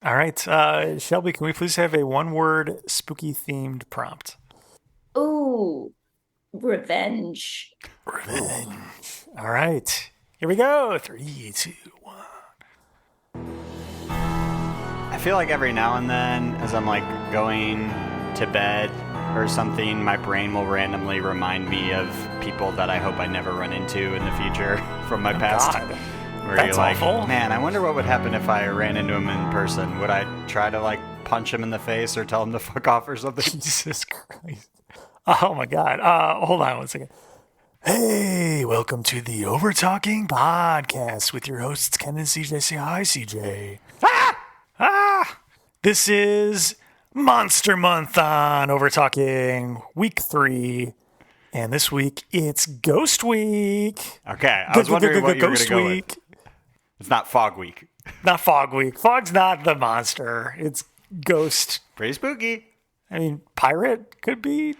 All right. Shelby, can we please have a one-word spooky-themed prompt? Ooh, revenge. Revenge. All right. Here we go. 3, 2, 1. I feel like every now and then, as I'm like going to bed or something, my brain will randomly remind me of people that I hope I never run into in the future from my past. God. Where That's you're like, awful. man, I wonder what would happen if I ran into him in person. Would I try to like punch him in the face or tell him to fuck off or something? Jesus Christ. Oh, my God. Hold on one second. Hey, welcome to the Overtalking Podcast with your hosts, Ken and CJ. Say hi, CJ. This is Monster Month on Overtalking, Week 3. And this week, it's Ghost Week. Okay, I was wondering what you were going to go with. It's not Fog Week. Not Fog Week. Fog's not the monster. It's Ghost. Pretty spooky. I mean, Pirate could be.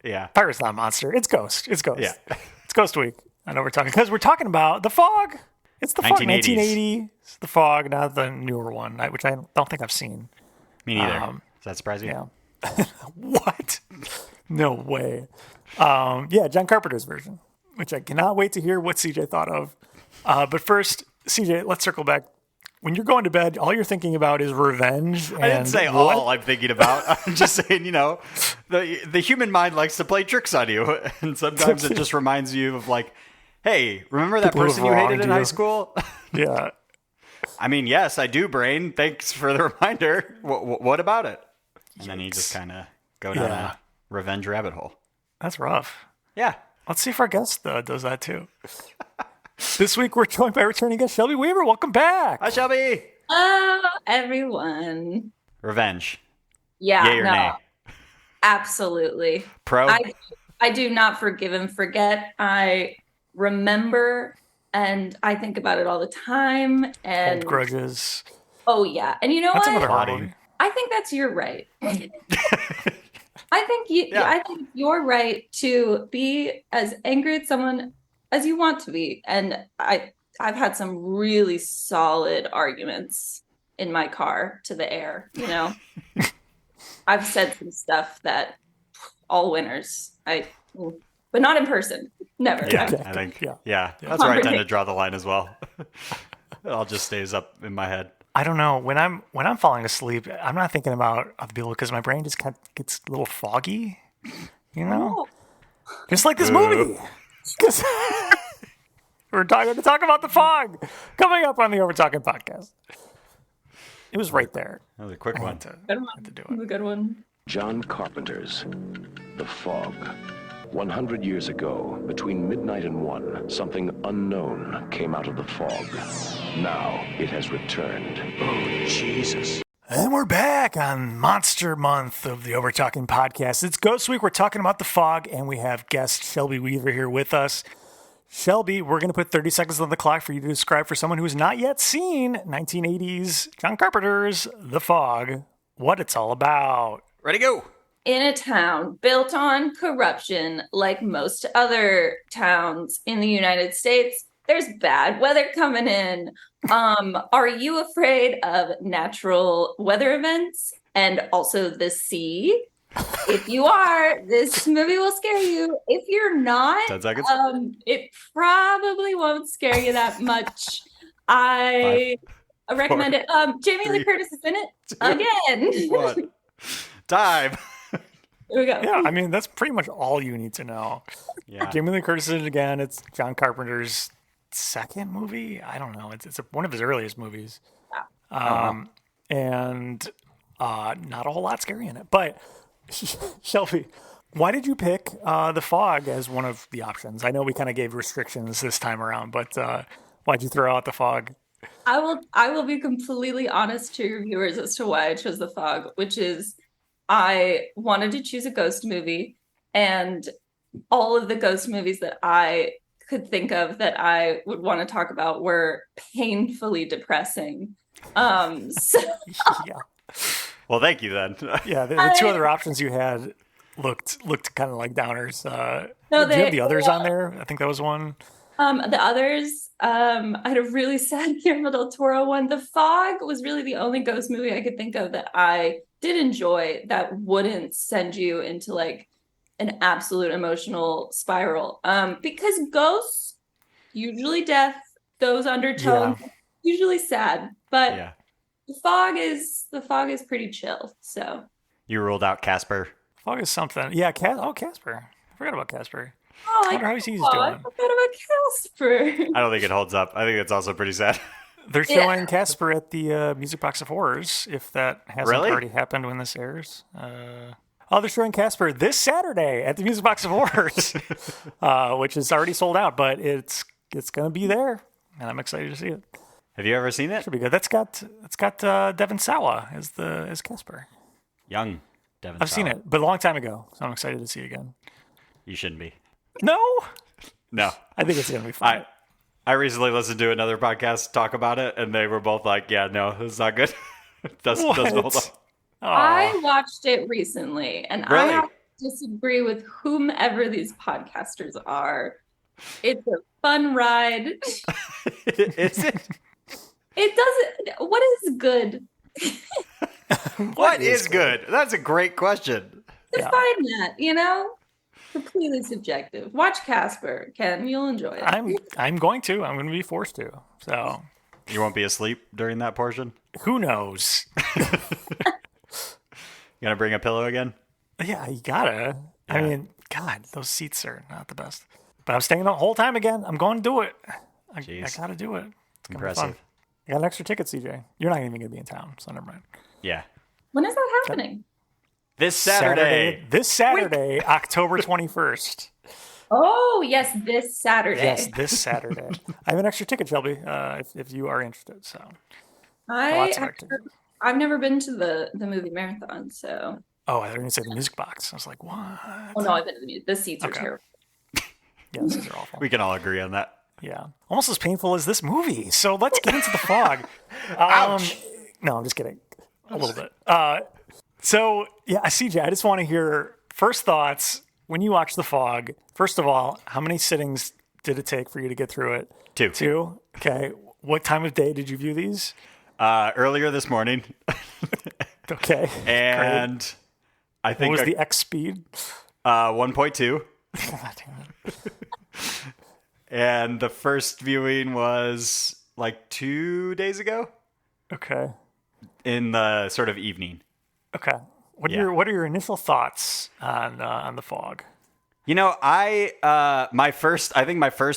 Yeah. Pirate's not a monster. It's Ghost. It's Ghost. Yeah. It's Ghost Week. I know we're talking because we're talking about the Fog. It's the Fog. 1980s. 1980. It's the Fog, not the newer one, which I don't think I've seen. Me neither. Does that surprise you? Yeah. What? No way. Yeah, John Carpenter's version, which I cannot wait to hear what CJ thought of. But first, CJ, let's circle back. When you're going to bed, all you're thinking about is revenge. I didn't say all I'm thinking about. I'm just saying, the human mind likes to play tricks on you. And sometimes it just reminds you of like, hey, remember that People who person you have hated in wronged high you. school? Yeah. I mean, yes, I do, brain. Thanks for the reminder. What about it? And then you just kind of go down a revenge rabbit hole. That's rough. Yeah. Let's see if our guest does that too. This week, we're joined by returning guest Shelbi Weaver. Welcome back. Hi, Shelby. Oh, everyone. Revenge. Yeah, Yay or no, nay? absolutely. Pro? I do not forgive and forget. I remember and I think about it all the time. And Hold grudges. oh yeah, and you know That's what? another hard Plotting. one. I think that's your right. I think you're right to be as angry at someone as you want to be. And I've had some really solid arguments in my car to the air, I've said some stuff that all winners. But not in person. Never. Yeah, Okay. I think. Yeah. Yeah, that's where I tend to draw the line as well. It all just stays up in my head. I don't know. When I'm falling asleep, I'm not thinking about other people because my brain just kind of gets a little foggy, Oh, Just like this movie. 'Cause we're going to talk about the Fog coming up on the Overtalking Podcast. It was right there. That was a quick one. good one. To do That's a good one. John Carpenter's The Fog. 100 years ago, between midnight and 1, something unknown came out of the fog. Now it has returned. Oh, Jesus. And we're back on Monster Month of the Overtalking Podcast. It's Ghost Week. We're talking about the Fog, and we have guest Shelbi Weaver here with us. Shelby, we're going to put 30 seconds on the clock for you to describe for someone who has not yet seen 1980s John Carpenter's The Fog, what it's all about. Ready, go. In a town built on corruption, like most other towns in the United States, there's bad weather coming in. Are you afraid of natural weather events and also the sea? If you are, this movie will scare you. If you're not, 10 seconds. It probably won't scare you that much. I recommend it. Jamie Lee 3, Curtis is in it again. 1. Time. Here we go. Yeah, I mean, that's pretty much all you need to know. Yeah. Jamie Lee Curtis is it again. It's John Carpenter's second movie. I don't know. It's one of his earliest movies. And not a whole lot scary in it. But Shelby, why did you pick The Fog as one of the options? I know we kind of gave restrictions this time around, but why'd you throw out The Fog? I will be completely honest to your viewers as to why I chose The Fog, which is I wanted to choose a ghost movie, and all of the ghost movies that I could think of that I would want to talk about were painfully depressing. So Yeah. Well, thank you then. Yeah, the two other options you had looked kind of like downers. No, do you have they- the others on there? I think that was one. The others, I had a really sad Guillermo del Toro one. The Fog was really the only ghost movie I could think of that I did enjoy that wouldn't send you into like an absolute emotional spiral. Because ghosts, usually death, those undertones, usually sad. But the fog is pretty chill. So you ruled out Casper. Fog is something. Yeah, Casper. I forgot about Casper. Oh, I wonder how he's doing. I forgot about Casper. I don't think it holds up. I think it's also pretty sad. They're showing Casper at the Music Box of Horrors, if that hasn't already happened when this airs. They're showing Casper this Saturday at the Music Box of Horrors, which is already sold out, but it's going to be there, and I'm excited to see it. Have you ever seen it? Should be good. It's got Devon Sawa as Casper. Young Devon Sawa. I've seen it, but a long time ago, so I'm excited to see it again. You shouldn't be. No. I think it's going to be fun. I recently listened to another podcast talk about it, and they were both like, yeah, no, it's not good. doesn't hold up. I watched it recently, and I have to disagree with whomever these podcasters are. It's a fun ride. Is it? It doesn't. What is good? What is good? That's a great question. Define that, completely subjective. Watch Casper, Ken. You'll enjoy it. I'm going to. I'm going to be forced to. So you won't be asleep during that portion? Who knows? You gonna bring a pillow again? Yeah, you gotta. Yeah. I mean, God, those seats are not the best. But I'm staying the whole time again. I'm going to do it. I gotta do it. It's gonna be fun. I got an extra ticket, CJ. You're not even gonna be in town, so never mind. Yeah. When is that happening? This Saturday. This Saturday, October 21st. Oh, yes, this Saturday. Yes, this Saturday. I have an extra ticket, Shelby, if you are interested. So I've never been to the movie marathon, so. Oh, I thought you were going to say the Music Box. I was like, what? Oh, no, I've been to the seats are terrible. Yeah, the seats are awful. We can all agree on that. Yeah. Almost as painful as this movie. So let's get into The Fog. Ouch. No, I'm just kidding. A little bit. So, yeah, CJ, I just want to hear first thoughts when you watch The Fog. First of all, how many sittings did it take for you to get through it? 2. 2? Okay. What time of day did you view these? Earlier this morning. Okay. And great. I think... What was the X speed? 1.2. God damn it. And the first viewing was like 2 days ago. Okay. In the sort of evening. Okay. What are your initial thoughts on The Fog? My first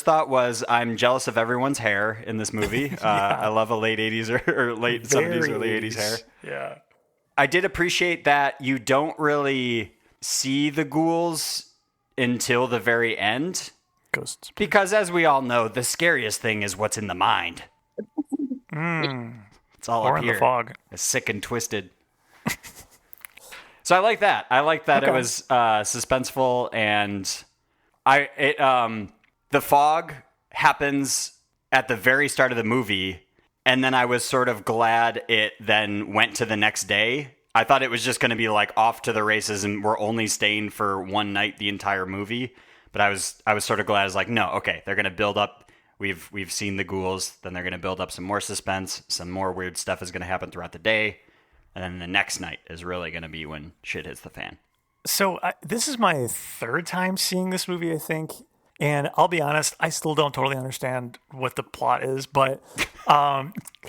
thought was I'm jealous of everyone's hair in this movie. I love a late 80s or late 70s, early 80s hair. Yeah. I did appreciate that you don't really see the ghouls until the very end. Ghosts. Because as we all know, the scariest thing is what's in the mind. It's all up here. The fog. It's sick and twisted. So I like that. It was suspenseful, and the fog happens at the very start of the movie, and then I was sort of glad it then went to the next day. I thought it was just going to be like off to the races, and we're only staying for one night the entire movie. But I was sort of glad. I was like, no, okay, they're going to build up. We've seen the ghouls, then they're going to build up some more suspense. Some more weird stuff is going to happen throughout the day. And then the next night is really going to be when shit hits the fan. So this is my third time seeing this movie, I think. And I'll be honest, I still don't totally understand what the plot is, but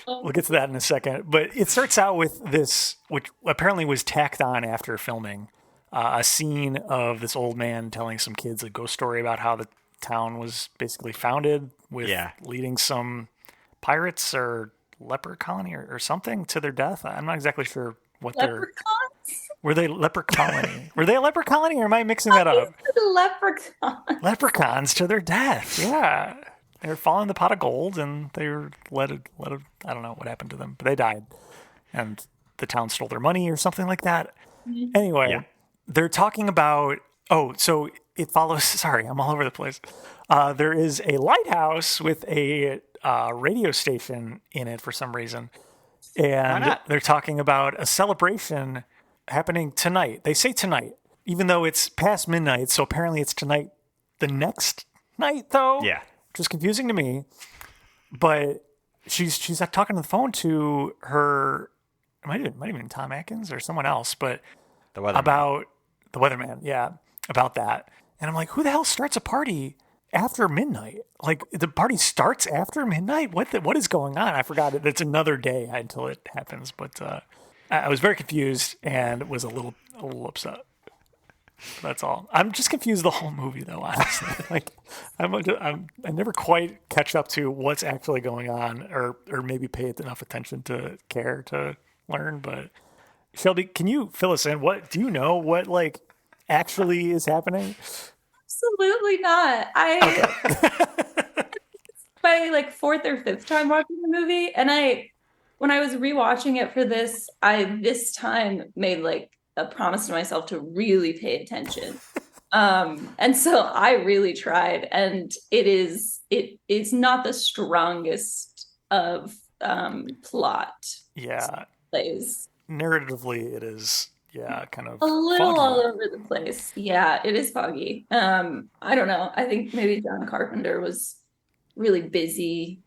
we'll get to that in a second. But it starts out with this, which apparently was tacked on after filming, a scene of this old man telling some kids a ghost story about how the town was basically founded with leading some pirates or leper colony or something to their death. I'm not exactly sure what were they leper colony? Were they a leper colony, or am I mixing that up? Leprechauns to their death. Yeah, they were following the pot of gold, and they were let. I don't know what happened to them, but they died, and the town stole their money or something like that. Mm-hmm. Anyway, they're talking about. Oh, so it follows. Sorry, I'm all over the place. There is a lighthouse with a radio station in it for some reason. And they're talking about a celebration happening tonight. They say tonight, even though it's past midnight. So apparently it's tonight the next night, though. Yeah. which was confusing to me. But she's like talking on the phone to her. It might have been Tom Atkins or someone else, but about the weatherman. Yeah, about that. And I'm like, who the hell starts a party after midnight? Like, the party starts after midnight? What is going on? I forgot it. It's another day until it happens. But I was very confused and was a little upset. That's all. I'm just confused the whole movie, though, honestly. Like, I never quite catch up to what's actually going on, or maybe pay enough attention to care to learn. But Shelby, can you fill us in? Do you know what like actually is happening? Absolutely not. My like fourth or fifth time watching the movie, and when I was rewatching it for this, I this time made like a promise to myself to really pay attention. And so I really tried, and it is not the strongest of plot. Yeah. Plays. Narratively, it is, yeah, kind of a little foggy. all over the place. Yeah, it is foggy. I don't know. I think maybe John Carpenter was really busy.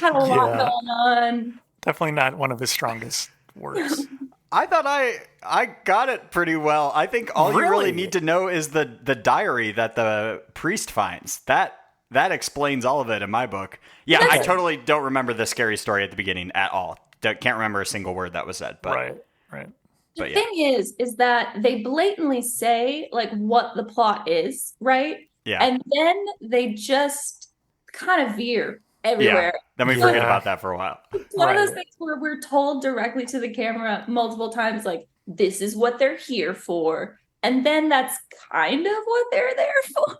Had a lot going on. Definitely not one of his strongest works. I thought I got it pretty well. I think all you really need to know is the diary that the priest finds. That explains all of it in my book. Yeah, I totally don't remember the scary story at the beginning at all. Can't remember a single word that was said. But right. The thing is that they blatantly say like what the plot is, right? Yeah. And then they just kind of veer everywhere. Yeah. Then we forget about that for a while. It's one of those things where we're told directly to the camera multiple times, like, this is what they're here for. And then that's kind of what they're there for.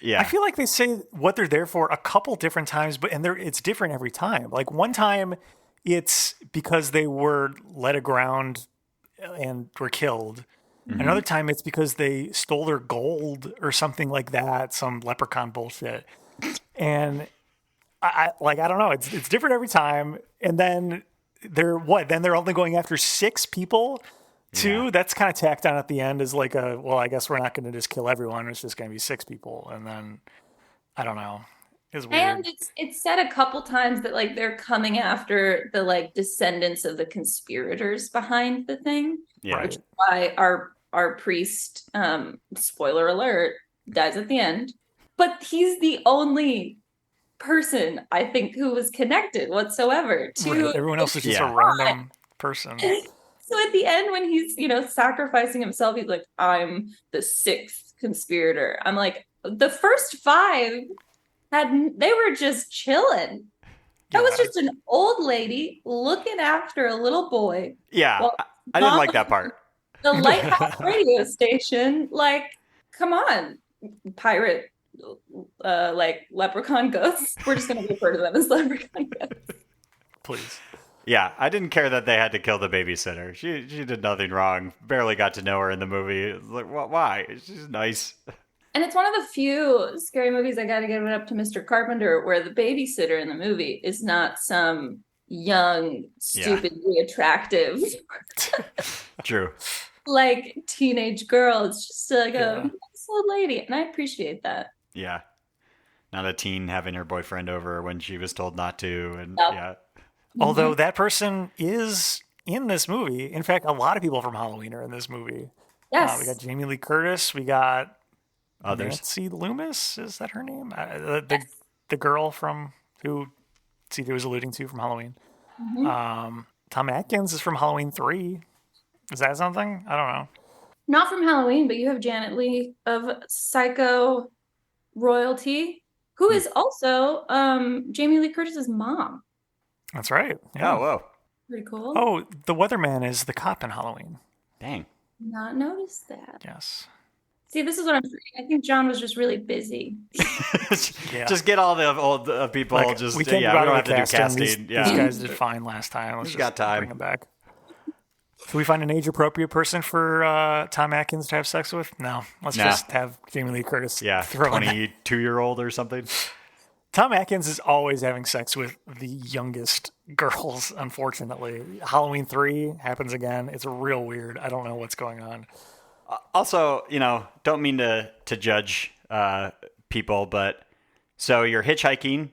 Yeah. I feel like they say what they're there for a couple different times, but it's different every time. Like one time it's because they were led aground and were killed. Mm-hmm. Another time it's because they stole their gold or something like that, some leprechaun bullshit. And I don't know. It's different every time. And then they're only going after 6 people too. Yeah. That's kind of tacked on at the end as like I guess we're not going to just kill everyone. It's just going to be 6 people. And then I don't know. It's weird. And it's said a couple times that like they're coming after the like descendants of the conspirators behind the thing. Yeah. Which is why our priest, spoiler alert, dies at the end. But he's the only person I think who was connected whatsoever to everyone else is just a random person. So at the end when he's sacrificing himself, he's like, I'm the 6th conspirator. I'm like, the first 5 they were just chilling. That was just an old lady looking after a little boy. Yeah, I didn't like that part. The lighthouse radio station, like, come on, pirate. Like leprechaun ghosts. We're just going to refer to them as leprechaun ghosts. Please. Yeah, I didn't care that they had to kill the babysitter. She did nothing wrong. Barely got to know her in the movie. Like, why? She's nice. And it's one of the few scary movies, I got to give it up to Mr. Carpenter, where the babysitter in the movie is not some young, stupidly attractive, true, like teenage girl. It's just like a nice old lady, and I appreciate that. Yeah, not a teen having her boyfriend over when she was told not to, and Although that person is in this movie. In fact, a lot of people from Halloween are in this movie. Yes, we got Jamie Lee Curtis. We got others. Nancy Loomis, is that her name? The girl from who CD was alluding to from Halloween. Mm-hmm. Tom Atkins is from Halloween 3. Is that something? I don't know. Not from Halloween, but you have Janet Leigh of Psycho royalty, who is also Jamie Lee Curtis's mom. That's right. Yeah. Oh, whoa. Pretty cool. Oh, the weatherman is the cop in Halloween. Dang. Not noticed that. Yes. See, this is what I'm saying. I think John was just really busy. Just get all the old people. We don't have to do casting. These guys did fine last time. Let's just bring them back. Can we find an age-appropriate person for Tom Atkins to have sex with? No. Let's just have Jamie Lee Curtis. Yeah, 22-year-old or something. Tom Atkins is always having sex with the youngest girls, unfortunately. Halloween 3 happens again. It's real weird. I don't know what's going on. Also, don't mean to judge people, but so you're hitchhiking.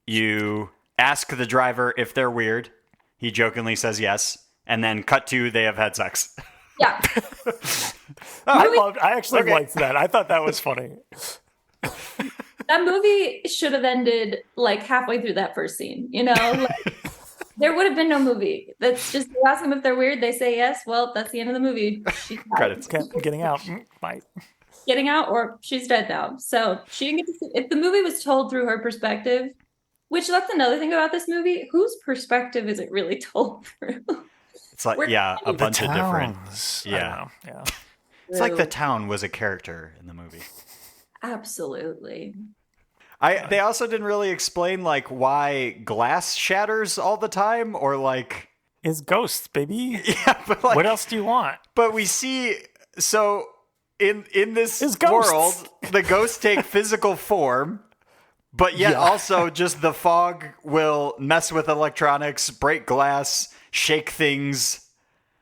You ask the driver if they're weird. He jokingly says yes. And then cut to they have had sex. Yeah. I actually liked that. I thought that was funny. That movie should have ended like halfway through that first scene, you know? Like, there would have been no movie. That's just, you ask them if they're weird, they say yes. Well, that's the end of the movie. Credits. Getting out. Bye. Getting out, or she's dead now. So she didn't get to see. If the movie was told through her perspective, which that's another thing about this movie, whose perspective is it really told through? It's like, a bunch of different. Yeah. It's like the town was a character in the movie. Absolutely. They also didn't really explain like why glass shatters all the time, or like is ghosts, baby. Yeah, but like, what else do you want? But we see in this world, the ghosts take physical form, but yet also just the fog will mess with electronics, break glass, shake things.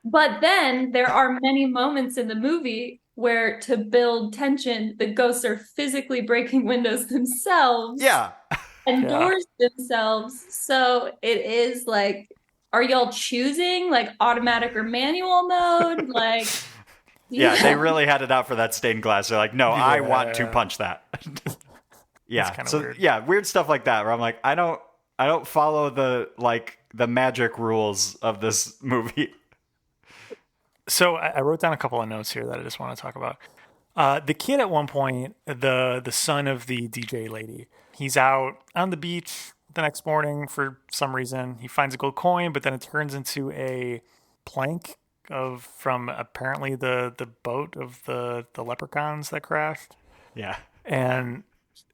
But then there are many moments in the movie where, to build tension, the ghosts are physically breaking windows themselves. Yeah. And doors themselves. So it is like, are y'all choosing like automatic or manual mode? Like, yeah, they really had it out for that stained glass. They're like, no, I want to punch that. Yeah. So weird. Weird stuff like that where I'm like, I don't follow the magic rules of this movie. So I wrote down a couple of notes here that I just want to talk about. The kid at one point, the son of the DJ lady, he's out on the beach the next morning for some reason. He finds a gold coin, but then it turns into a plank from apparently the boat of the leprechauns that crashed. Yeah. And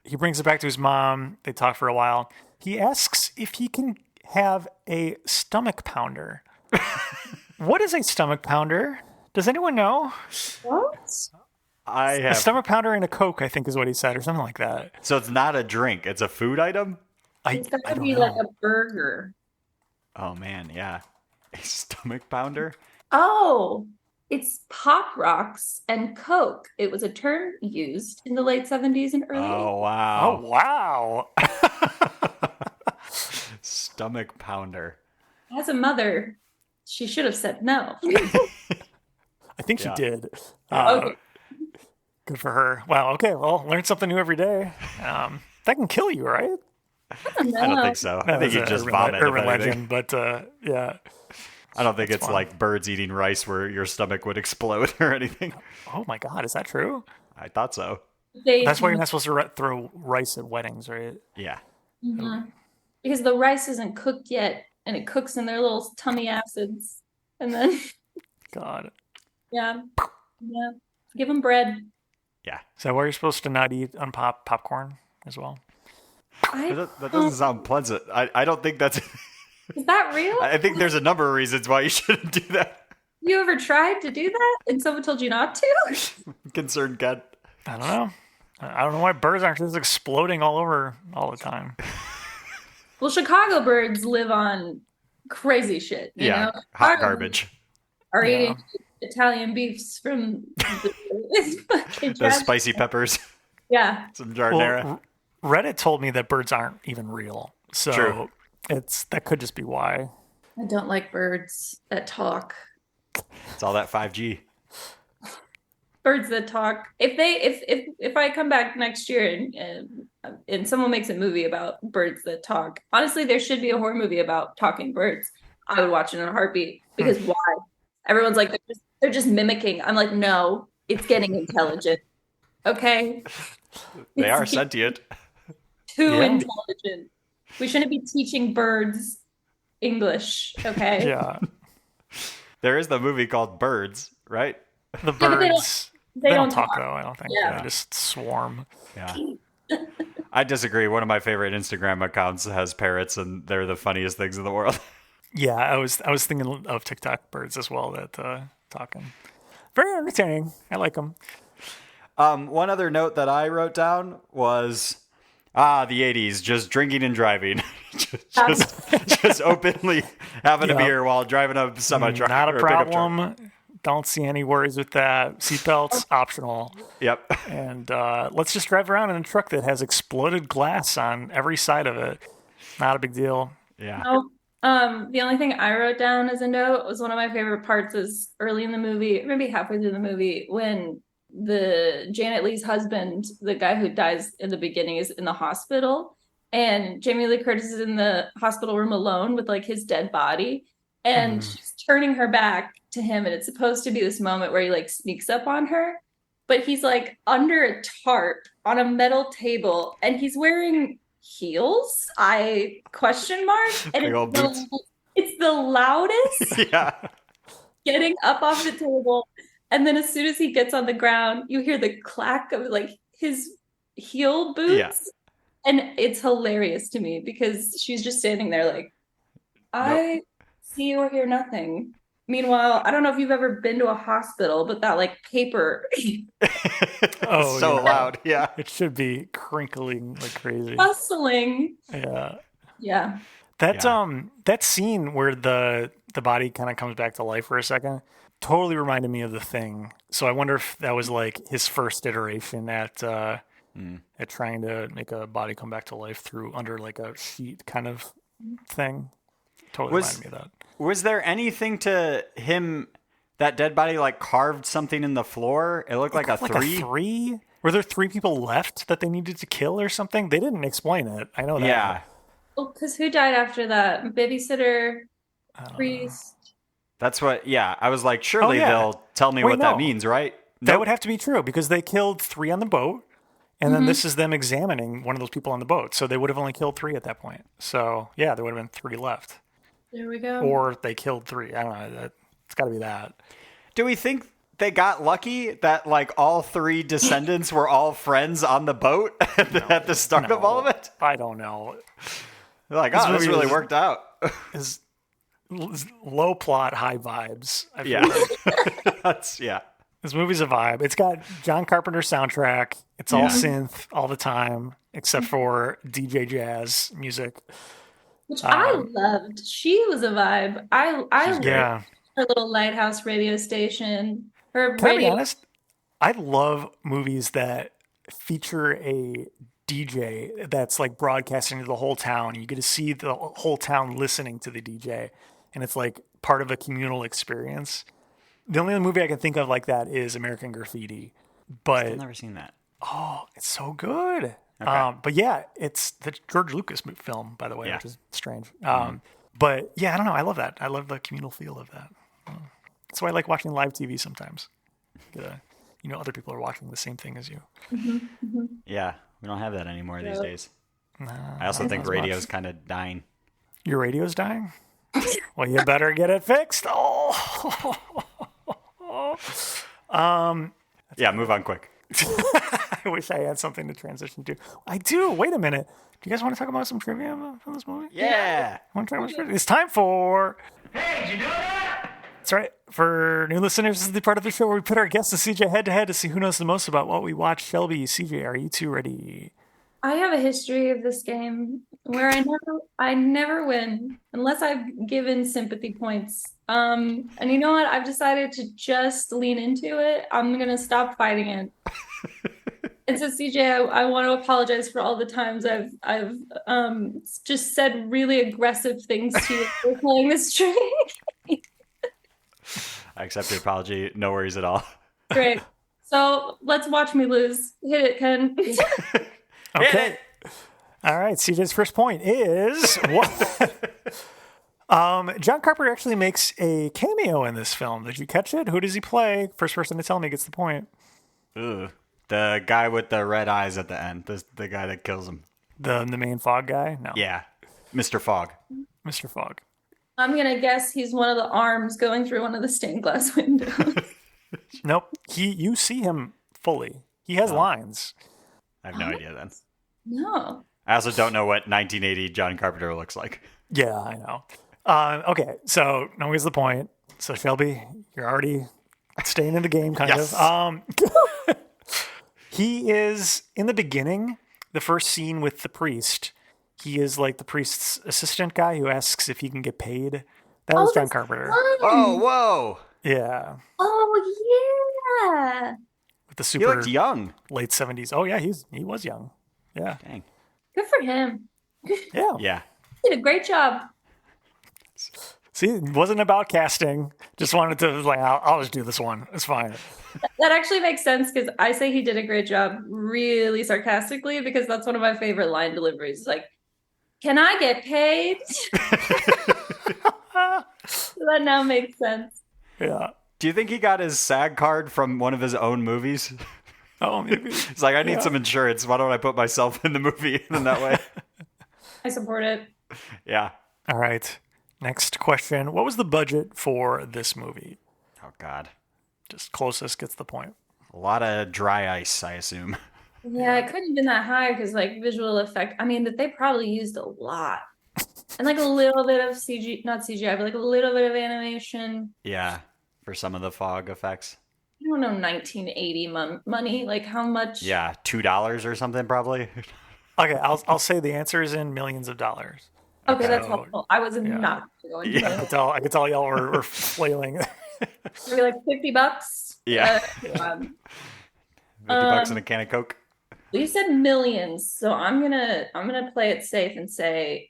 he brings it back to his mom. They talk for a while. He asks if he can have a stomach pounder. What is a stomach pounder? Does anyone know? What? A stomach pounder and a Coke, I think is what he said, or something like that. So it's not a drink. It's a food item? It's got to be like a burger. Oh, man, yeah. A stomach pounder? Oh, it's Pop Rocks and Coke. It was a term used in the late 70s and early 80s. Oh, wow. Oh, wow. Stomach pounder. As a mother, she should have said no. I think she did. Okay. Good for her. Wow. Okay. Well, learn something new every day. That can kill you, right? I don't think so. I think you just vomit. Urban legend, but yeah. I don't think it's fun. Like birds eating rice where your stomach would explode or anything. Oh my God, is that true? I thought so. That's why you're not supposed to throw rice at weddings, right? Yeah. Mm-hmm. Because the rice isn't cooked yet, and it cooks in their little tummy acids, and then God. Yeah. Give them bread. Yeah. Is that why you're supposed to not eat popcorn as well? That doesn't sound pleasant. I don't think that's. Is that real? I think there's a number of reasons why you shouldn't do that. You ever tried to do that and someone told you not to? Concerned cat. I don't know. I don't know why birds aren't just exploding all over all the time. Well, Chicago birds live on crazy shit. You know? Hot garbage. Are eating Italian beefs from those spicy peppers. Yeah. Some giardiniera. Well, Reddit told me that birds aren't even real. So True. That could just be why. I don't like birds that talk. It's all that 5G. Birds that talk. If I come back next year and someone makes a movie about birds that talk, honestly, there should be a horror movie about talking birds. I would watch it in a heartbeat because why? Everyone's like they're just mimicking. I'm like, no, it's getting intelligent. Okay, they are sentient. Too intelligent. We shouldn't be teaching birds English. Okay. Yeah. There is the movie called Birds, right? The birds. They don't talk talk though. I don't think. Yeah. They just swarm. Yeah. I disagree. One of my favorite Instagram accounts has parrots, and they're the funniest things in the world. Yeah, I was thinking of TikTok birds as well that talking. Very entertaining. I like them. One other note that I wrote down was the 80s, just drinking and driving. just openly having a beer while driving a semi-truck. Not a problem. Don't see any worries with that. Seatbelts, optional. Yep. And let's just drive around in a truck that has exploded glass on every side of it. Not a big deal. Yeah. No. The only thing I wrote down as a note was one of my favorite parts is early in the movie, maybe halfway through the movie, when the Janet Leigh's husband, the guy who dies in the beginning, is in the hospital, and Jamie Lee Curtis is in the hospital room alone with like his dead body, and she's turning her back to him, and it's supposed to be this moment where he like sneaks up on her, but he's like under a tarp on a metal table, and he's wearing heels, question mark, and it's the loudest getting up off the table, and then as soon as he gets on the ground you hear the clack of like his heel boots, and it's hilarious to me because she's just standing there like, I see or hear nothing. Meanwhile, I don't know if you've ever been to a hospital, but that like paper so loud. Yeah. It should be crinkling like crazy. Bustling. Yeah. Yeah. That scene where the body kind of comes back to life for a second totally reminded me of The Thing. So I wonder if that was like his first iteration at trying to make a body come back to life through under like a sheet kind of thing. Totally reminded me of that. Was there anything to him, that dead body like carved something in the floor? It looked like a three. A three? Were there 3 people left that they needed to kill or something? They didn't explain it. I know that. Yeah. Oh, because who died after that? Babysitter, priest. That's what, I was like, surely they'll tell me what that means, right? That would have to be true because they killed 3 on the boat. And then this is them examining one of those people on the boat. So they would have only killed 3 at that point. So, yeah, there would have been 3 left. There we go. Or they killed 3. I don't know. It's got to be that. Do we think they got lucky that like all 3 descendants were all friends on the boat at the start of all of it? I don't know. They're like, this really worked out. Is low plot, high vibes. I feel like. This movie's a vibe. It's got John Carpenter soundtrack. It's all synth all the time, except for DJ jazz music. Which I loved. She was a vibe. I loved her little lighthouse radio station. Can I be honest? I love movies that feature a DJ that's like broadcasting to the whole town. You get to see the whole town listening to the DJ, and it's like part of a communal experience. The only other movie I can think of like that is American Graffiti. But I've never seen that. Oh, it's so good. Okay. But yeah, it's the George Lucas film, by the way, which is strange. But yeah, I don't know. I love that. I love the communal feel of that. That's why I like watching live TV sometimes. Other people are watching the same thing as you. Yeah, we don't have that anymore these days. I also think radio's kind of dying. Your radio's dying? Well, you better get it fixed. Move on quick. I wish I had something to transition to. I do. Wait a minute. Do you guys want to talk about some trivia from this movie? Yeah. It's time for... Hey, did you do that? That's right. For new listeners, this is the part of the show where we put our guests and CJ head-to-head to see who knows the most about what we watch. Shelby, CJ, are you two ready? I have a history of this game where I never win unless I've given sympathy points. And you know what? I've decided to just lean into it. I'm going to stop fighting it. And so, CJ, I want to apologize for all the times I've just said really aggressive things to you for playing this trick. I accept your apology. No worries at all. Great. So let's watch me lose. Hit it, Ken. Okay. All right. CJ's first point is what? John Carpenter actually makes a cameo in this film. Did you catch it? Who does he play? First person to tell me gets the point. Ooh, the guy with the red eyes at the end. The guy that kills him. The main Fog guy? No. Yeah. Mr. Fogg. Mr. Fogg. I'm going to guess he's one of the arms going through one of the stained glass windows. Nope. You see him fully. He has lines. I have no idea then. No. I also don't know what 1980 John Carpenter looks like. Yeah, I know. Okay, so no one's the point. So Shelby, you're already staying in the game, kind of. He is in the beginning, the first scene with the priest. He is like the priest's assistant guy who asks if he can get paid. That was John Carpenter. Oh, whoa. Yeah. Oh, yeah. With the He super looked young. late 70s. Oh, yeah, he was young. Yeah. Dang. Good for him. Yeah. Yeah. He did a great job. See, it wasn't about casting. Just wanted to, like, I'll just do this one. It's fine. That actually makes sense because I say he did a great job really sarcastically because that's one of my favorite line deliveries. Like, can I get paid? That now makes sense. Yeah. Do you think he got his SAG card from one of his own movies? Oh, maybe. It's like, I need some insurance. Why don't I put myself in the movie in that way? I support it. Yeah. All right. Next question. What was the budget for this movie? Oh, God. Just closest gets the point. A lot of dry ice, I assume. Yeah, it couldn't have been that high because like visual effect. I mean, that they probably used a lot. And like a little bit of CG, not CGI, but like a little bit of animation. Yeah. For some of the fog effects. I don't know, 1980 money. Like how much? Yeah. $2 or something, probably. Okay, I'll say the answer is in millions of dollars. Okay, that's So, helpful. I was not going to go. I could tell y'all were flailing. Maybe like $50. Yeah. 50 bucks and a can of Coke. You said millions, so I'm gonna play it safe and say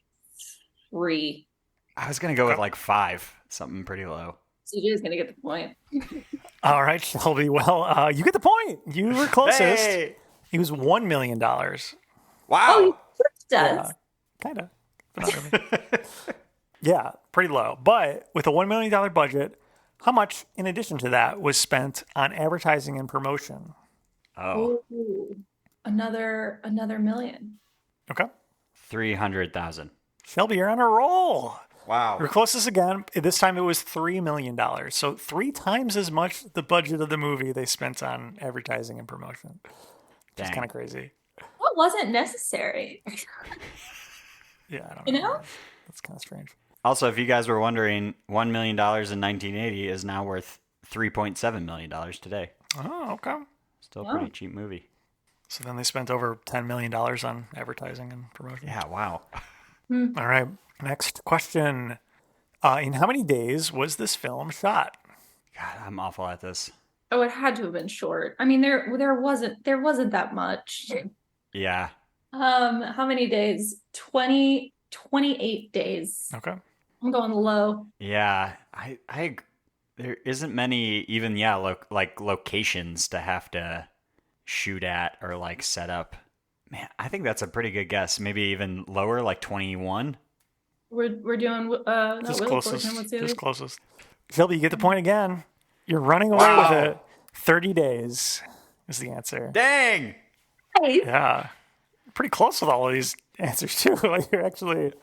3. I was going to go with like 5. Something pretty low. CJ is gonna get the point. All right, Shelby. Well, you get the point. You were closest. Hey! He was $1 million. Wow. Oh, he does. Kind of. Yeah, pretty low. But with a $1 million budget, how much, in addition to that, was spent on advertising and promotion? Oh. Ooh, another million. Okay. 300,000. Shelby, you're on a roll. Wow. You're closest again. This time it was $3 million. So 3 times as much the budget of the movie they spent on advertising and promotion. It's kind of crazy. What wasn't necessary? Yeah, I don't You know? That's kind of strange. Also, if you guys were wondering, $1 million in 1980 is now worth $3.7 million today. Oh, okay. Still a pretty cheap movie. So then they spent over $10 million on advertising and promotion. Yeah, wow. All right. Next question. In how many days was this film shot? God, I'm awful at this. Oh, it had to have been short. I mean, there wasn't that much. Yeah. How many days? 28 days. Okay. I'm going low. Yeah, I there isn't many even like locations to have to shoot at or like set up. Man, I think that's a pretty good guess. Maybe even lower, like 21. We're doing Just closest. Just closest. Shelby, you get the point again. You're running away with it. 30 days is the answer. Dang. Hey. Yeah. Pretty close with all of these answers too. Like you're actually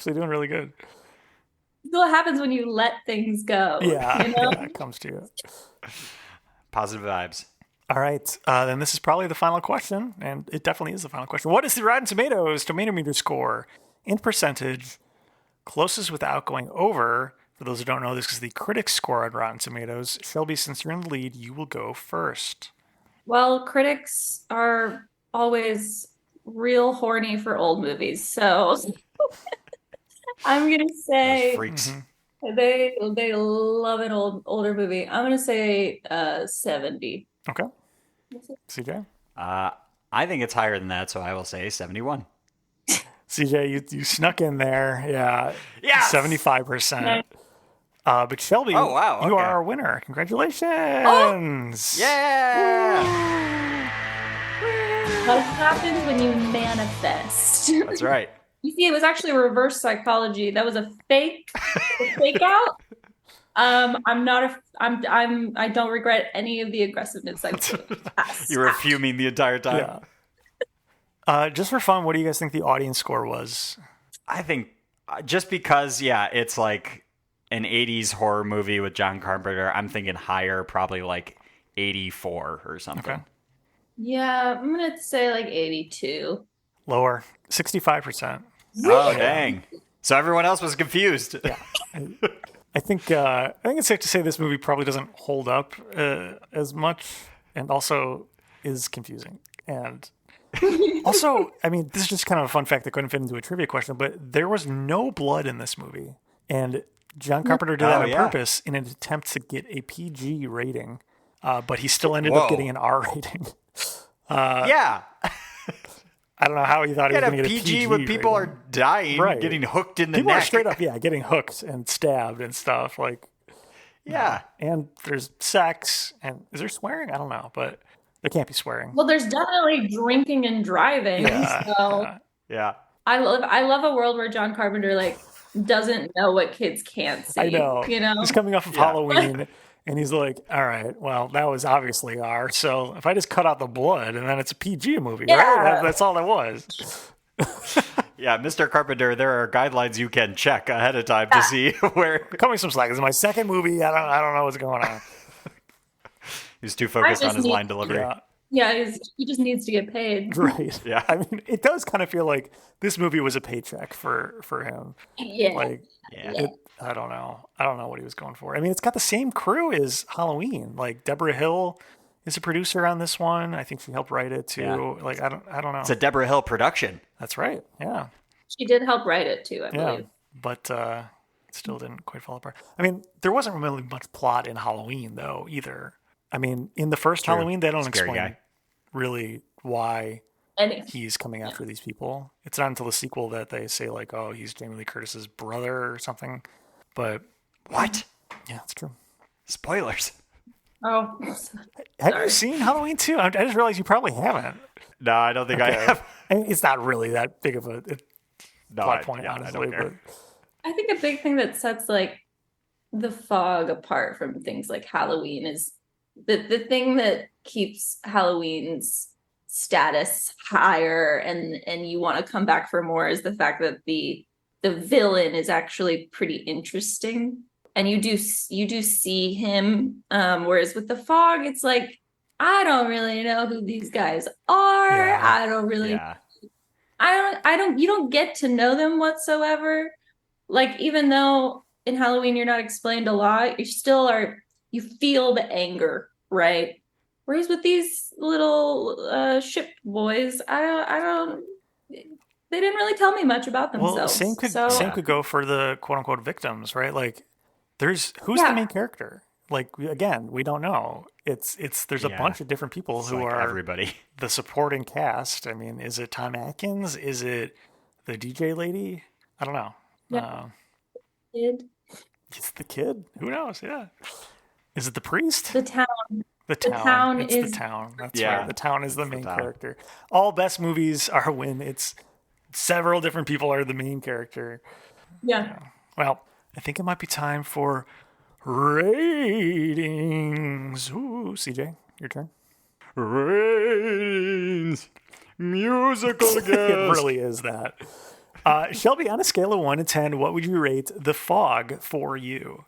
doing really good. So what happens when you let things go? Yeah. You know? Yeah, it comes to you. Positive vibes. All right. Then this is probably the final question, and it definitely is the final question. What is the Rotten Tomatoes tomato meter score in percentage, closest without going over? For those who don't know, this is the critics score on Rotten Tomatoes. Shelby, since you're in the lead, you will go first. Well, critics are always real horny for old movies, so I'm gonna say Those freaks. they love an older movie. I'm gonna say 70. Okay. CJ? I think it's higher than that, so I will say 71. CJ, you snuck in there. Yeah. Yes! 75%. But Shelby, Oh, wow, you okay. are our winner. Congratulations. Yeah! What happens when you manifest? That's right. You see, it was actually reverse psychology. That was a fake out. I don't regret any of the aggressiveness I took. You were fuming the entire time. Yeah. Just for fun, what do you guys think the audience score was? I think just because, it's like an 80s horror movie with John Carpenter, I'm thinking higher, probably like 84 or something. Okay. Yeah, I'm gonna say like 82. Lower. 65%. Oh, dang. So everyone else was confused. Yeah. I think it's safe to say this movie probably doesn't hold up as much, and also is confusing. And also, I mean, this is just kind of a fun fact that couldn't fit into a trivia question, but there was no blood in this movie. And John Carpenter did that on purpose in an attempt to get a PG rating, but he still ended up getting an R rating. Yeah. I don't know how he thought he was going to get a PG when people rating. are dying, getting hooked in the people neck. Are straight up, getting hooked and stabbed and stuff. Like, and there's sex, and is there swearing? I don't know, but there can't be swearing. Well, there's definitely drinking and driving. Yeah. I love a world where John Carpenter like doesn't know what kids can't see. I know. You know, he's coming off of Halloween. And he's like, all right, well, that was obviously R. So if I just cut out the blood and then it's a PG movie, right? That's all it was. Yeah, Mr. Carpenter, there are guidelines you can check ahead of time to see where. Cut me some slack. This is my second movie. I don't know what's going on. He's too focused on his line delivery. Yeah, he just needs to get paid. Right. Yeah. I mean, it does kind of feel like this movie was a paycheck for him. Yeah. Like, I don't know. I don't know what he was going for. I mean, it's got the same crew as Halloween. Like Deborah Hill is a producer on this one. I think she helped write it too. Yeah. Like I don't know. It's a Deborah Hill production. That's right. Yeah. She did help write it too, I believe. But it still didn't quite fall apart. I mean, there wasn't really much plot in Halloween though either. I mean, in the first Halloween, they don't explain really why he's coming after these people. It's not until the sequel that they say like, oh, he's Jamie Lee Curtis's brother or something. But what? Yeah, it's true. Spoilers. Oh, have you seen Halloween 2? I just realized you probably haven't. No, I don't think I have. I mean, it's not really that big of a plot point, honestly. But I think a big thing that sets like the Fog apart from things like Halloween is the thing that keeps Halloween's status higher and you want to come back for more is the fact that the villain is actually pretty interesting, and you do see him. Whereas with the Fog, it's like I don't really know who these guys are. Yeah. I don't really. Yeah. I don't. You don't get to know them whatsoever. Like even though in Halloween you're not explained a lot, you still are. You feel the anger, right? Whereas with these little ship boys, I don't. They didn't really tell me much about themselves. Well, same could go for the quote unquote victims, right? Like, who's the main character? Like, again, we don't know. There's a bunch of different people who are everybody. The supporting cast. I mean, is it Tom Atkins? Is it the DJ lady? I don't know. Yeah. It's the kid. Who knows? Yeah. Is it the priest? The town. The town. It's the town. That's right. The town is the main character. All best movies are when it's several different people are the main character. Yeah. Well, I think it might be time for ratings. Ooh, CJ, your turn. Ratings. Musical guest. It really is that. Shelby, on a scale of 1 to 10, what would you rate The Fog for you?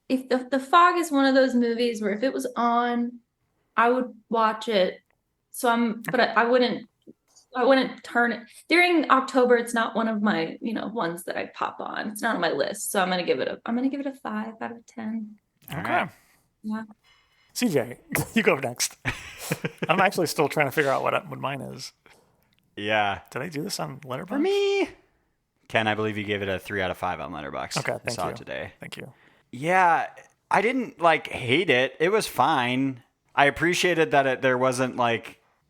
If the Fog is one of those movies where if it was on, I would watch it. But I wouldn't turn it during October. It's not one of my, ones that I pop on. It's not on my list. So I'm going to give it a 5 out of 10. Okay. Yeah. CJ, you go next. I'm actually still trying to figure out what mine is. Yeah. Did I do this on Letterboxd? For me, Ken, I believe you gave it a 3 out of 5 on Letterboxd. Okay, thank you. I saw it today. Thank you. Yeah, I didn't hate it. It was fine. I appreciated that there wasn't a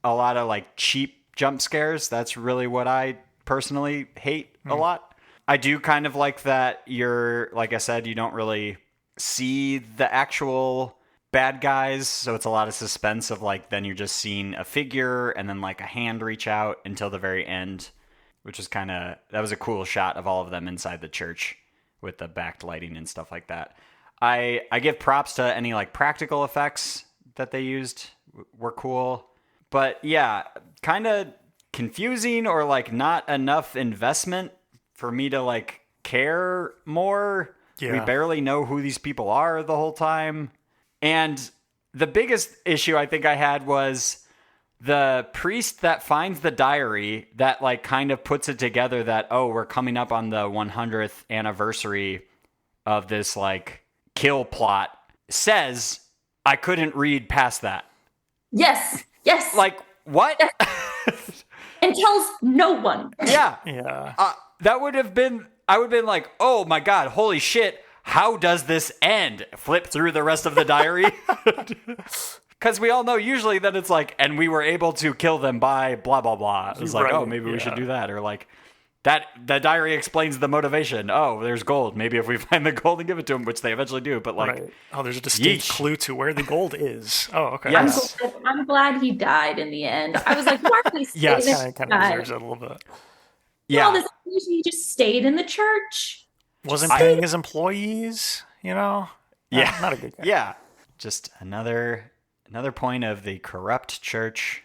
lot of cheap jump scares. That's really what I personally hate a lot. I do kind of like that like I said, you don't really see the actual bad guys. So it's a lot of suspense of then you're just seeing a figure and then a hand reach out until the very end, which is that was a cool shot of all of them inside the church with the backlighting and stuff like that. I give props to any practical effects that they used were cool. But yeah, kind of confusing or not enough investment for me to care more. Yeah. We barely know who these people are the whole time. And the biggest issue I think I had was the priest that finds the diary that kind of puts it together that, oh, we're coming up on the 100th anniversary of this kill plot, says I couldn't read past that. Yes. What? Yes. And tells no one. Yeah. Yeah. That would have been I would have been like, oh my God, holy shit. How does this end? Flip through the rest of the diary. Because we all know usually that it's like, and we were able to kill them by blah, blah, blah. It's like, oh, maybe we should do that. Or like, that the diary explains the motivation. Oh, there's gold. Maybe if we find the gold and give it to them, which they eventually do. But like, oh, there's a distinct clue to where the gold is. Oh, okay. Yes. I'm glad he died in the end. I was like, why did he stay yes, kind of deserves it a little bit. Yeah. He just stayed in the church. Wasn't paying his employees, Yeah. Not a good guy. Yeah. Just another point of the corrupt church.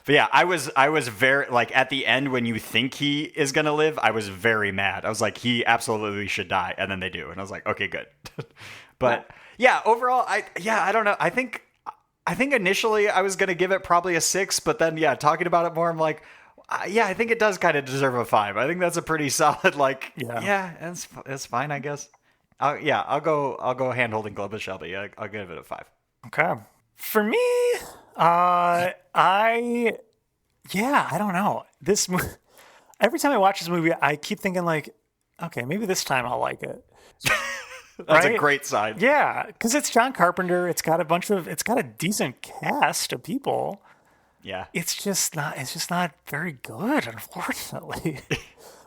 But yeah, I was very, like, at the end when you think he is going to live, I was very mad. I was like, he absolutely should die. And then they do. And I was like, okay, good. But yeah, overall, I don't know. I think initially I was going to give it probably a 6, but then talking about it more, I'm like, I think it does kind of deserve a 5. I think that's a pretty solid, like, it's fine, I guess. I'll go hand-holding glove with Shelby. I'll give it a 5. Okay. For me, I don't know. This every time I watch this movie, I keep thinking like, okay, maybe this time I'll like it. That's a great sign. Yeah, because it's John Carpenter. It's got a decent cast of people. Yeah. It's just not very good, unfortunately.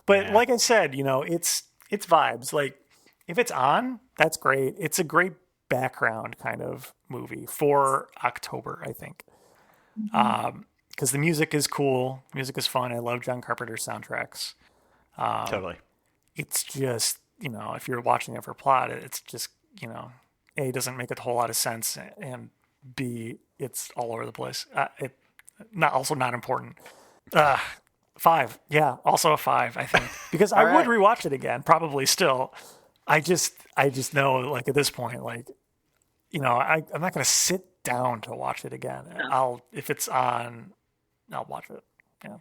But like I said, it's vibes. Like if it's on, that's great. It's a great background kind of movie for October, I think. Because the music is cool. Music is fun. I love John Carpenter's soundtracks. Totally. It's just, if you're watching it for plot, it's just, A, doesn't make a whole lot of sense, and B, it's all over the place. Not important. 5. Yeah, also a 5, I think. Because I would rewatch it again, probably still. I just know, like, at this point, like, I'm not going to sit down to watch it again. If it's on, I'll watch it. Yeah.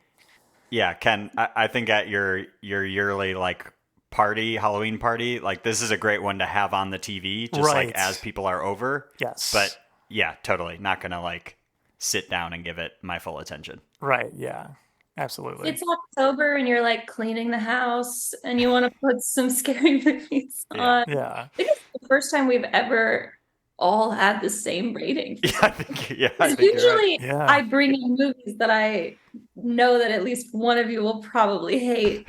Yeah, Ken, I think at your yearly, like, Halloween party, like, this is a great one to have on the TV, just like as people are over. Yes. But yeah, totally. Not going to, like, sit down and give it my full attention. Right. Yeah, absolutely. It's October and you're like cleaning the house and you want to put some scary movies on. Yeah. I think it's the first time we've ever all had the same rating. Yeah, I think usually you're right. I bring in movies that I know that at least one of you will probably hate.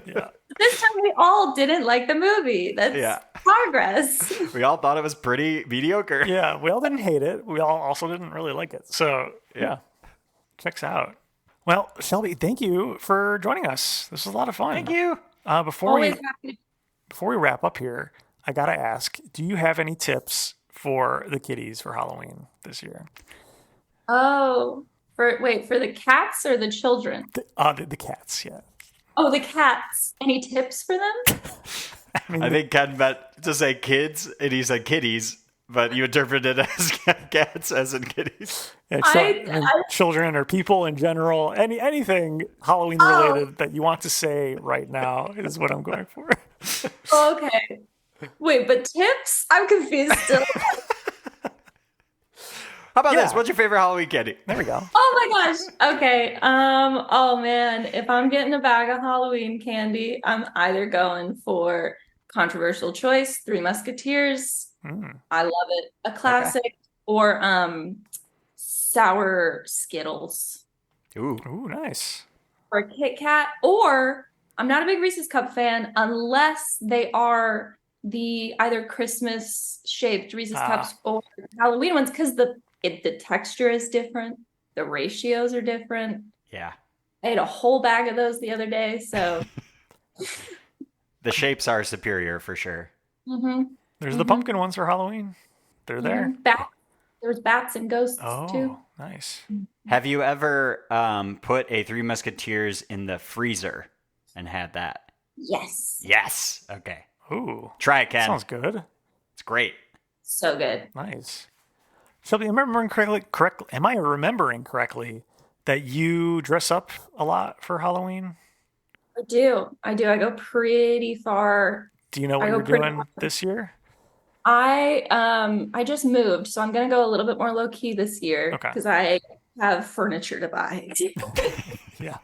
Yeah. This time we all didn't like the movie. That's progress. We all thought it was pretty mediocre. Yeah, we all didn't hate it. We all also didn't really like it. So, yeah. Checks out. Well, Shelby, thank you for joining us. This was a lot of fun. Thank you. Before we wrap up here, I got to ask, do you have any tips for the kiddies for Halloween this year? Oh, for the cats or the children? The cats, yeah. Oh, the cats. Any tips for them? I think Ken meant to say kids, and he said kitties, but you interpreted it as cats as in kitties. Yeah, children or people in general, anything Halloween related that you want to say right now is what I'm going for. Okay. Wait, but tips? I'm confused still. How about this? What's your favorite Halloween candy? There we go. Oh my gosh. Okay. Oh man, if I'm getting a bag of Halloween candy, I'm either going for controversial choice, Three Musketeers. I love it. A classic, or sour Skittles. Ooh, nice. Or a Kit Kat. Or I'm not a big Reese's Cup fan unless they are the either Christmas shaped Reese's Cups or Halloween ones, because the texture is different. The ratios are different. Yeah. I ate a whole bag of those the other day, so. The shapes are superior for sure. Mm-hmm. There's the pumpkin ones for Halloween. They're there. There's bats and ghosts too. Nice. Have you ever put a Three Musketeers in the freezer and had that? Yes. Yes. Okay. Ooh. Try it, Ken. Sounds good. It's great. So good. Nice. Shelby, am I remembering correctly that you dress up a lot for Halloween? I do. I go pretty far. Do you know what you're doing this year? I just moved, so I'm gonna go a little bit more low key this year because I have furniture to buy. Yeah.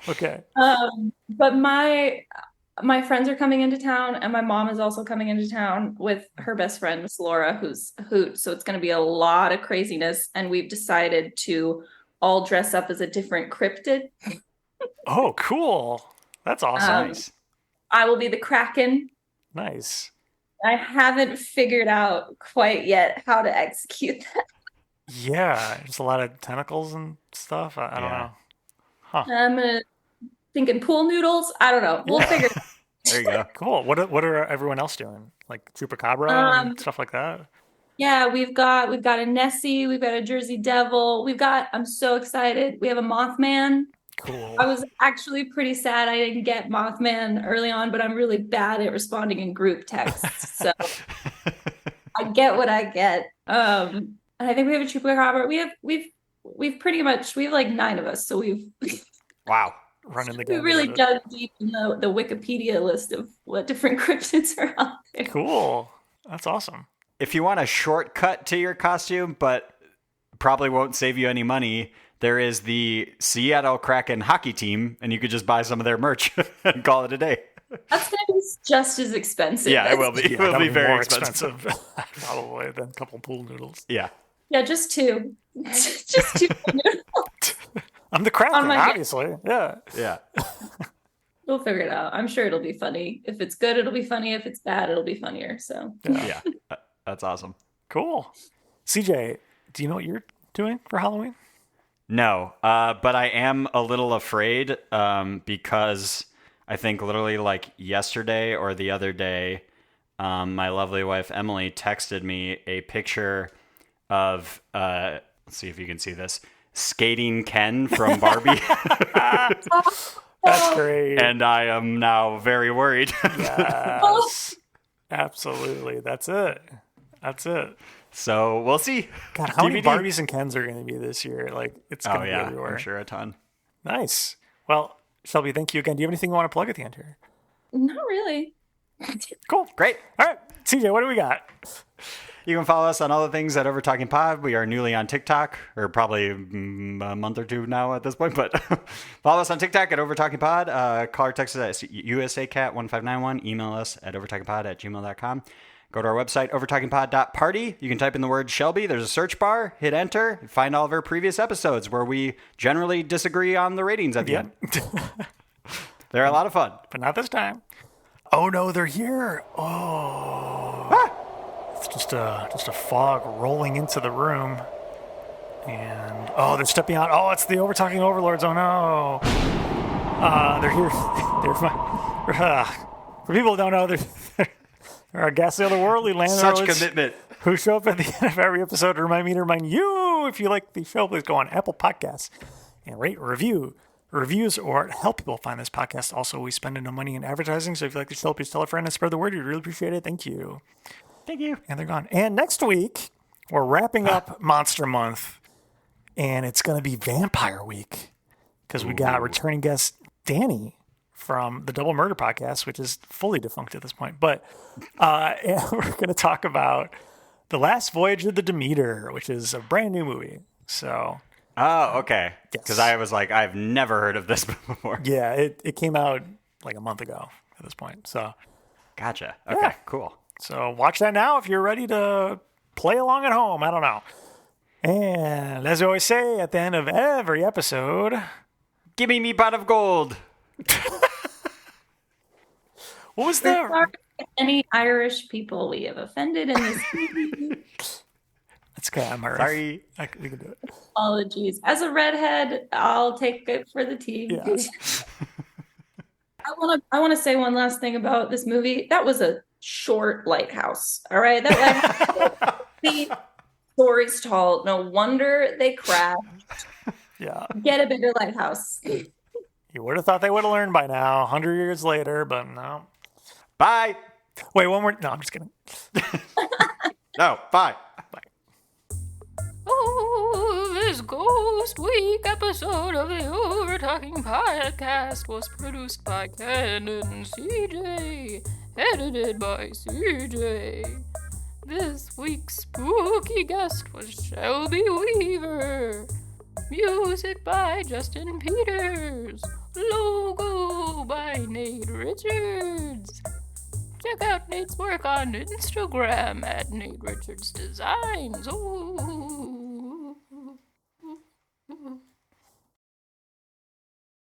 Okay. But my friends are coming into town, and my mom is also coming into town with her best friend, Miss Laura, who's a hoot. So it's going to be a lot of craziness, and we've decided to all dress up as a different cryptid. Oh, cool. That's awesome. Nice. I will be the Kraken. Nice. I haven't figured out quite yet how to execute that. Yeah, there's a lot of tentacles and stuff. I don't know. Huh. I'm thinking pool noodles. I don't know. We'll figure it out. There you go. Cool. What are everyone else doing? Like Chupacabra and stuff like that? Yeah, we've got a Nessie, we've got a Jersey Devil, I'm so excited. We have a Mothman. Cool. I was actually pretty sad I didn't get Mothman early on, but I'm really bad at responding in group texts. So I get what I get. And I think we have a Chupacabra. We've pretty much, we have like 9 of us. So Wow. Running the we really dug deep in the Wikipedia list of what different cryptids are out there. Cool. That's awesome. If you want a shortcut to your costume, but probably won't save you any money, there is the Seattle Kraken hockey team, and you could just buy some of their merch and call it a day. That's going to be just as expensive. Yeah, it will be. It will be very more expensive. Probably than a couple pool noodles. Yeah. Yeah, just 2. Just 2 noodles. I'm the Kraken, obviously. Yeah. Yeah. We'll figure it out. I'm sure it'll be funny. If it's good, it'll be funny. If it's bad, it'll be funnier. So Yeah. That's awesome. Cool. CJ, do you know what you're doing for Halloween? No, but I am a little afraid because I think literally like yesterday or the other day, my lovely wife Emily texted me a picture of, let's see if you can see this, Skating Ken from Barbie. That's great. And I am now very worried. Yes. Absolutely. That's it. So we'll see. God, how many Barbies and Kens are going to be this year? Like, it's going to be everywhere. I'm sure a ton. Nice. Well, Shelby, thank you again. Do you have anything you want to plug at the end here? not really. Cool. Great. All right. CJ, what do we got? You can follow us on all the things at Overtalking Pod. We are newly on TikTok, or probably a month or 2 now at this point, but follow us on TikTok at Overtalking Pod. Call or text us at USACat1591. Email us at overtalkingpod@gmail.com. Go to our website, overtalkingpod.party. You can type in the word Shelby. There's a search bar. Hit enter. Find all of our previous episodes where we generally disagree on the ratings at the end. They're a lot of fun. But not this time. Oh, no, they're here. Oh. Ah! It's just a fog rolling into the room. And, they're stepping out. Oh, it's the Overtalking Overlords. Oh, no. They're here. For people who don't know, they're our ghastly otherworldly landlords. Such commitment. Who show up at the end of every episode to remind me to remind you, if you like the show, please go on Apple Podcasts and rate, reviews, or help people find this podcast. Also, we spend no money in advertising, so if you like the show, please tell a friend and spread the word. We'd really appreciate it. Thank you. Thank you. And they're gone. And next week, we're wrapping up Monster Month, and it's going to be Vampire Week because we got returning guest Danny from the Double Murder Podcast, which is fully defunct at this point. But and we're going to talk about The Last Voyage of the Demeter, which is a brand new movie. So, oh, okay. Because yes. I was like, I've never heard of this before. Yeah, it came out like a month ago at this point. So, gotcha. Okay, cool. So watch that now if you're ready to play along at home. I don't know. And as I always say at the end of every episode, give me pot of gold. What was Sorry for any Irish people we have offended in this movie. That's okay. I'm Irish. Sorry. We can do it. Apologies. As a redhead, I'll take it for the team. Yeah. I want to say one last thing about this movie. That was a short lighthouse. All right, that lighthouse 8 stories tall. No wonder they crashed. Yeah. Get a bigger lighthouse. You would have thought they would have learned by now, 100 years later, but no. Bye. Wait, one more. No, I'm just kidding. No, bye. Oh, this Ghost Week episode of the Overtalking Podcast was produced by Ken and CJ, edited by CJ. This week's spooky guest was Shelbi Weaver. Music by Justin Peters. Logo by Nate Richards. Check out Nate's work on Instagram at Nate Richards Designs. Ooh.